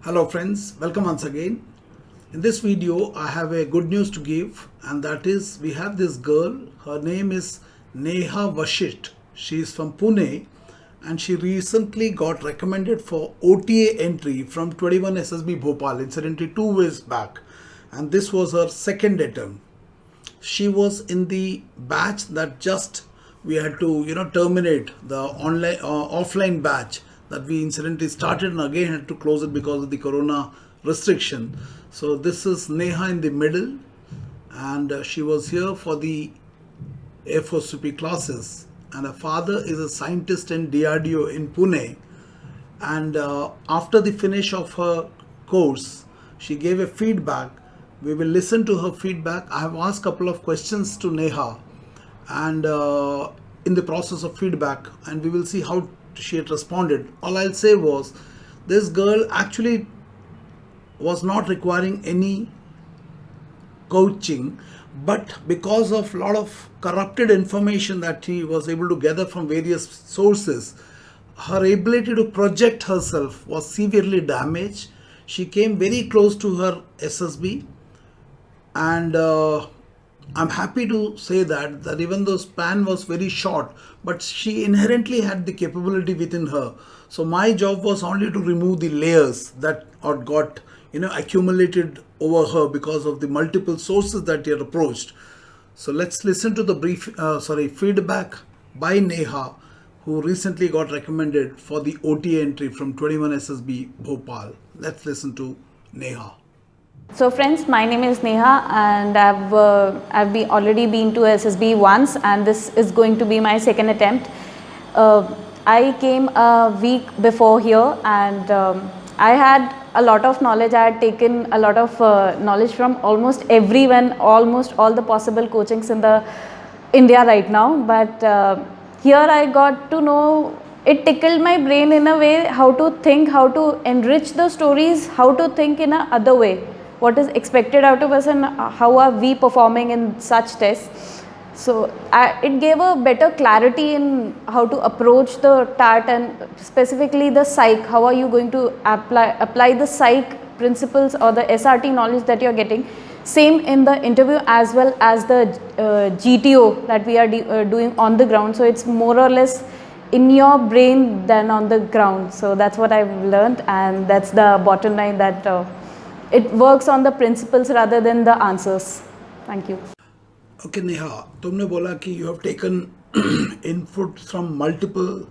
Hello friends, welcome once again. In this video, I have a good news to give, and that is we have this girl. Her name is Neha Vashisth. She is from Pune, and she recently got recommended for OTA entry from 21 SSB Bhopal, incidentally 2 years back, and this was her second attempt. She was in the batch that just we had to terminate the online offline batch that we incidentally started and again had to close it because of the corona restriction. So this is Neha in the middle, and she was here for the AFOSOP classes, and her father is a scientist in DRDO in Pune. And after the finish of her course, she gave a feedback. We will listen to her feedback. I have asked a couple of questions to Neha, and in the process of feedback, and we will see how she had responded. All I'll say was, this girl actually was not requiring any coaching, but because of a lot of corrupted information that he was able to gather from various sources, her ability to project herself was severely damaged. She came very close to her SSB, and I'm happy to say that even though span was very short, but she inherently had the capability within her. So my job was only to remove the layers that got accumulated over her because of the multiple sources that he had approached. So let's listen to the feedback by Neha, who recently got recommended for the OTA entry from 21 SSB Bhopal. Let's listen to Neha. So friends, my name is Neha, and I've already been to SSB once, and this is going to be my second attempt. I came a week before here, and I had a lot of knowledge. I had taken a lot of knowledge from almost everyone, almost all the possible coachings in the India right now. But here I got to know, it tickled my brain in a way, how to think, how to enrich the stories, how to think in a other way. What is expected out of us and how are we performing in such tests. So it gave a better clarity in how to approach the TAT and specifically the psych. How are you going to apply the psych principles or the SRT knowledge that you're getting, same in the interview as well as the GTO that we are doing on the ground. So it's more or less in your brain than on the ground. So that's what I've learned, and that's the bottom line, that it works on the principles rather than the answers. Thank you. Okay Neha, तुमने बोला कि you have taken input from multiple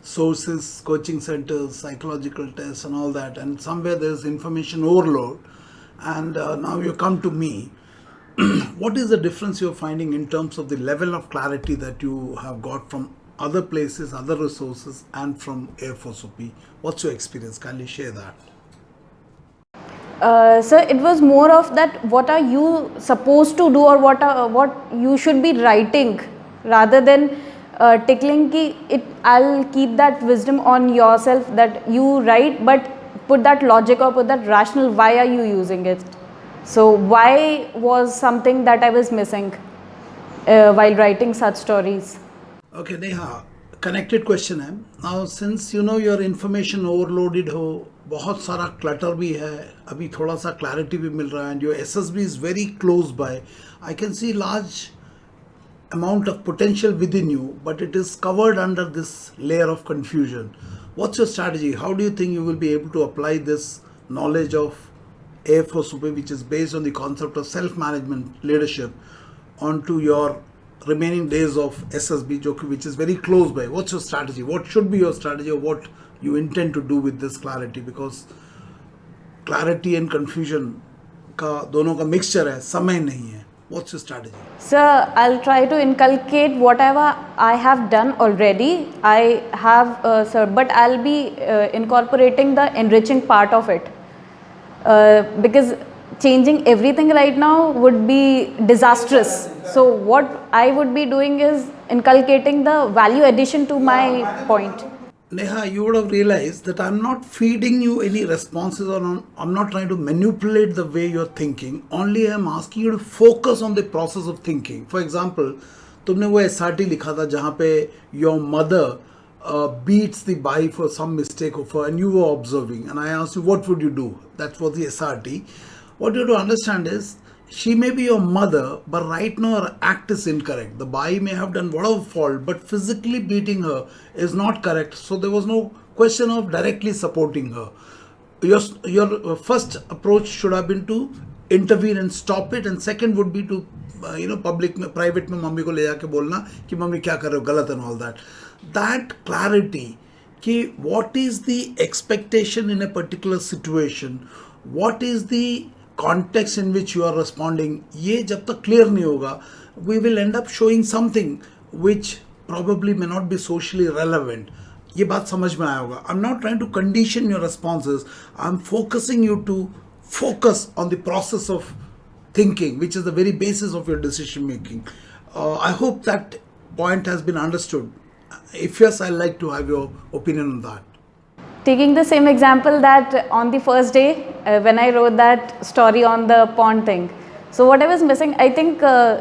sources, coaching centers, psychological tests and all that, and somewhere there's information overload, and now you come to me. What is the difference you're finding in terms of the level of clarity that you have got from other places, other resources, and from AFOSOP? What's your experience? Kindly share that. So it was more of that, what are you supposed to do, or what you should be writing, rather than tickling ki I'll keep that wisdom on yourself that you write, but put that logic or put that rational, why are you using it. So why was something that I was missing while writing such stories. Okay Neha, connected question है. Now since your information overloaded हो, बहुत सारा clutter भी है, अभी थोड़ा सा clarity भी मिल रहा है, and your SSB is very close by. I can see large amount of potential within you, but it is covered under this layer of confusion. What's your strategy? How do you think you will be able to apply this knowledge of AFOSOP, which is based on the concept of self-management leadership, onto your remaining days of SSB, which is very close by? What's your strategy? What should be your strategy, or what you intend to do with this clarity? Because clarity and confusion का दोनों का mixture है, समय नहीं है. What's your strategy? Sir, I'll try to inculcate whatever I have done already. I have, sir, but I'll be incorporating the enriching part of it, because changing everything right now would be disastrous. So what I would be doing is inculcating the value addition to my point. Neha, you would have realized that I'm not feeding you any responses, or I'm not trying to manipulate the way you're thinking. Only I'm asking you to focus on the process of thinking. For example, तुमने वो SRT लिखा था जहाँ पे your mother beats the bai for some mistake of her, and you were observing, and I asked you, what would you do? That was the SRT. What you have to understand is, she may be your mother, but right now her act is incorrect. The bai may have done whatever fault, but physically beating her is not correct. So there was no question of directly supporting her. Your first approach should have been to intervene and stop it, and second would be to public में private में mummy को ले जाके बोलना कि mummy क्या कर रहे हो गलत, and all that. That clarity कि what is the expectation in a particular situation, what is the context in which you are responding, ये जब तक clear नहीं होगा, we will end up showing something which probably may not be socially relevant. ये बात समझ में आया होगा. I'm not trying to condition your responses. I'm focusing you to focus on the process of thinking, which is the very basis of your decision making. I hope that point has been understood. If yes, I'd like to have your opinion on that. Taking the same example that on the first day when I wrote that story on the pond thing. So what I was missing, I think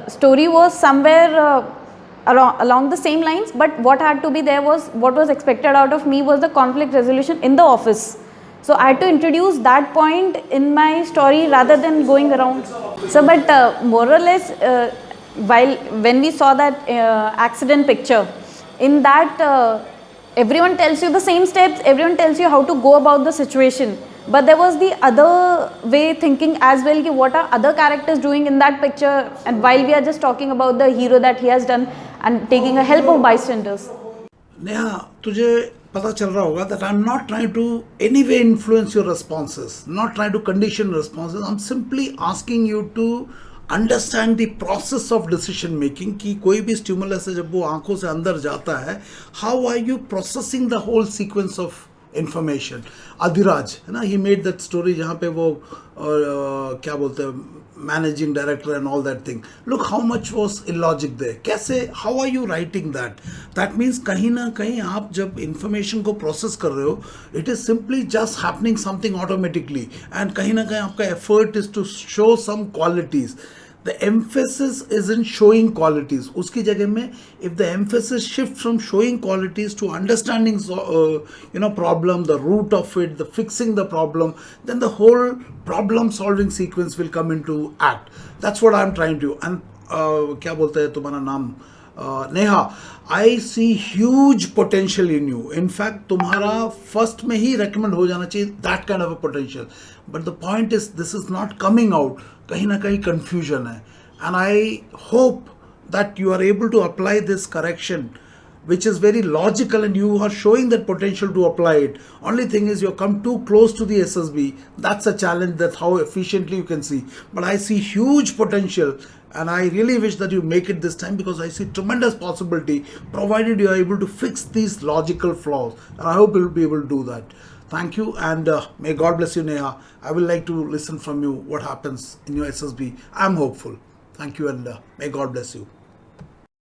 story was somewhere along the same lines, but what had to be there was, what was expected out of me was the conflict resolution in the office. So I had to introduce that point in my story rather than going around. So but more or less when we saw that accident picture, in that everyone tells you the same steps, everyone tells you how to go about the situation, but there was the other way thinking as well, ki what are other characters doing in that picture, and while we are just talking about the hero that he has done and taking a help of bystanders. Neha, तुझे पता चल रहा होगा that I'm not trying to anyway influence your responses, not trying to condition responses. I'm simply asking you to understand the process of decision making कि कोई भी stimulus है जब वो आंखों से अंदर जाता है, how are you processing the whole sequence of information. Adhiraj है ना, ही मेड दैट स्टोरी जहाँ पे वो क्या बोलते हैं managing director and all that thing. Look how much was illogic there. कैसे, how are you writing that? That means कहीं ना कहीं आप जब इंफॉर्मेशन को प्रोसेस कर रहे हो, it is simply just happening something automatically, and कहीं ना कहीं आपका effort is to show some qualities. The emphasis is in showing qualities. उसकी जगह में if the emphasis shift from showing qualities to understanding problem, the root of it, the fixing the problem, then the whole problem solving sequence will come into act. That's what I'm trying to. And क्या बोलते हैं तुम्हारा नाम, Neha, I see huge potential in you. In fact, तुम्हारा first में ही recommend हो जाना चाहिए that kind of a potential. But the point is, this is not coming out. कहीं ना कहीं confusion है. And I hope that you are able to apply this correction, which is very logical, and you are showing that potential to apply it. Only thing is, you come too close to the SSB. That's a challenge. That's how efficiently you can see. But I see huge potential, and I really wish that you make it this time, because I see tremendous possibility, provided you are able to fix these logical flaws. And I hope you will be able to do that. Thank you, and may God bless you, Neha. I will like to listen from you what happens in your SSB. I'm hopeful. Thank you, and may God bless you.